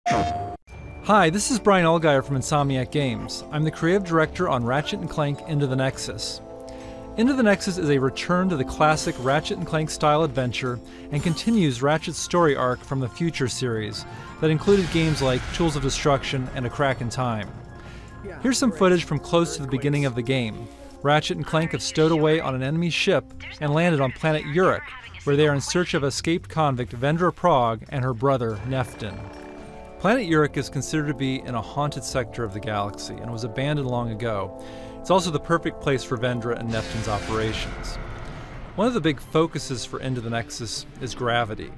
Hi, this is Brian Allgaier from Insomniac Games. I'm the creative director on Ratchet & Clank Into the Nexus. Into the Nexus is a return to the classic Ratchet & Clank style adventure and continues Ratchet's story arc from the Future series that included games like Tools of Destruction and A Crack in Time. Here's some footage from close to the beginning of the game. Ratchet and Clank have stowed away on an enemy ship and landed on planet Uruk, where they are in search of escaped convict Vendra Prague and her brother Neftin. Planet Uruk is considered to be in a haunted sector of the galaxy and was abandoned long ago. It's also the perfect place for Vendra and Neftin's operations. One of the big focuses for Into the Nexus is gravity.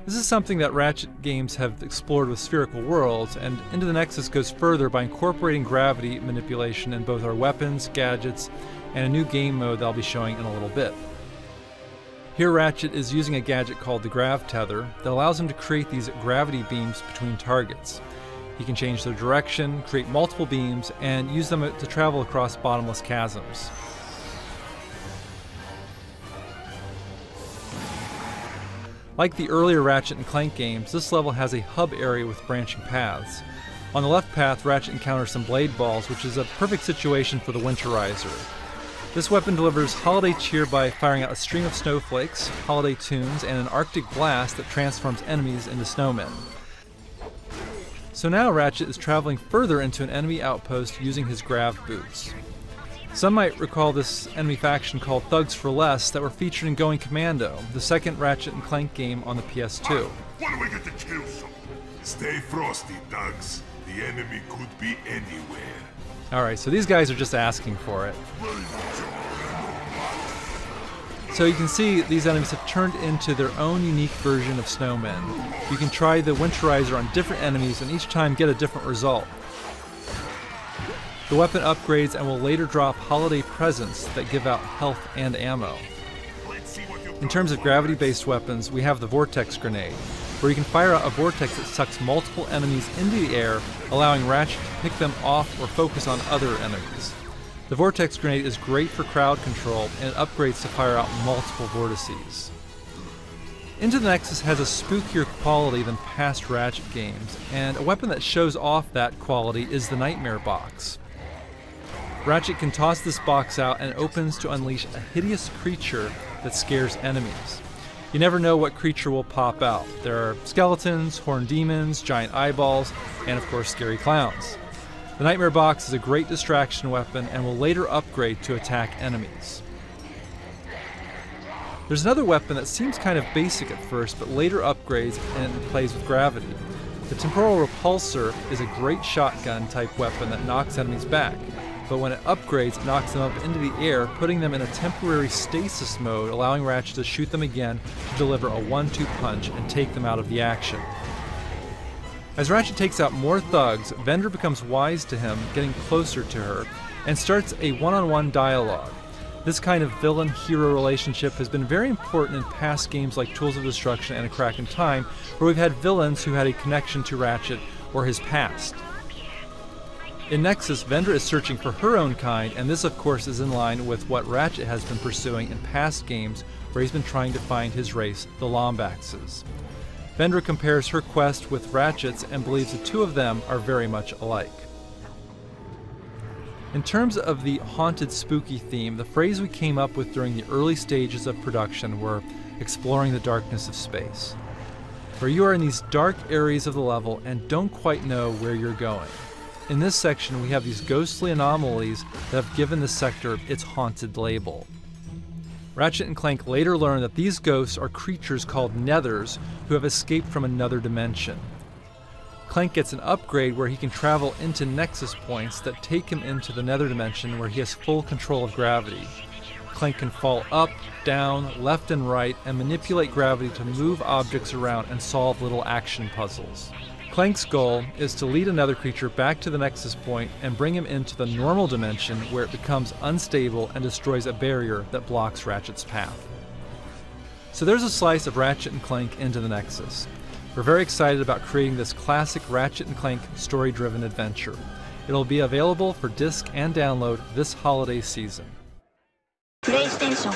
This is something that Ratchet games have explored with spherical worlds, and Into the Nexus goes further by incorporating gravity manipulation in both our weapons, gadgets, and a new game mode that I'll be showing in a little bit. Here Ratchet is using a gadget called the Grav Tether that allows him to create these gravity beams between targets. He can change their direction, create multiple beams, and use them to travel across bottomless chasms. Like the earlier Ratchet and Clank games, this level has a hub area with branching paths. On the left path, Ratchet encounters some blade balls, which is a perfect situation for the Winterizer. This weapon delivers holiday cheer by firing out a stream of snowflakes, holiday tunes, and an Arctic blast that transforms enemies into snowmen. So now Ratchet is traveling further into an enemy outpost using his grav boots. Some might recall this enemy faction called Thugs for Less that were featured in Going Commando, the second Ratchet and Clank game on the PS2. Why do we get to kill someone? Stay frosty, Thugs. The enemy could be anywhere. Alright, so these guys are just asking for it. So you can see these enemies have turned into their own unique version of snowmen. You can try the Winterizer on different enemies and each time get a different result. The weapon upgrades and will later drop holiday presents that give out health and ammo. In terms of gravity-based weapons, we have the Vortex Grenade, where you can fire out a vortex that sucks multiple enemies into the air, allowing Ratchet to pick them off or focus on other enemies. The Vortex Grenade is great for crowd control, and it upgrades to fire out multiple vortices. Into the Nexus has a spookier quality than past Ratchet games, and a weapon that shows off that quality is the Nightmare Box. Ratchet can toss this box out and it opens to unleash a hideous creature that scares enemies. You never know what creature will pop out. There are skeletons, horned demons, giant eyeballs, and of course scary clowns. The Nightmare Box is a great distraction weapon and will later upgrade to attack enemies. There's another weapon that seems kind of basic at first, but later upgrades and plays with gravity. The Temporal Repulsor is a great shotgun type weapon that knocks enemies back, but when it upgrades, it knocks them up into the air, putting them in a temporary stasis mode, allowing Ratchet to shoot them again to deliver a 1-2 punch and take them out of the action. As Ratchet takes out more thugs, Vendra becomes wise to him, getting closer to her, and starts a one-on-one dialogue. This kind of villain-hero relationship has been very important in past games like Tools of Destruction and A Crack in Time, where we've had villains who had a connection to Ratchet or his past. In Nexus, Vendra is searching for her own kind, and this of course is in line with what Ratchet has been pursuing in past games where he's been trying to find his race, the Lombaxes. Vendra compares her quest with Ratchet's and believes the two of them are very much alike. In terms of the haunted spooky theme, the phrase we came up with during the early stages of production were exploring the darkness of space, where you are in these dark areas of the level and don't quite know where you're going. In this section, we have these ghostly anomalies that have given the sector its haunted label. Ratchet and Clank later learn that these ghosts are creatures called Nethers who have escaped from another dimension. Clank gets an upgrade where he can travel into Nexus points that take him into the Nether dimension where he has full control of gravity. Clank can fall up, down, left and right, and manipulate gravity to move objects around and solve little action puzzles. Clank's goal is to lead another creature back to the Nexus point and bring him into the normal dimension where it becomes unstable and destroys a barrier that blocks Ratchet's path. So there's a slice of Ratchet and Clank Into the Nexus. We're very excited about creating this classic Ratchet and Clank story-driven adventure. It'll be available for disc and download this holiday season. PlayStation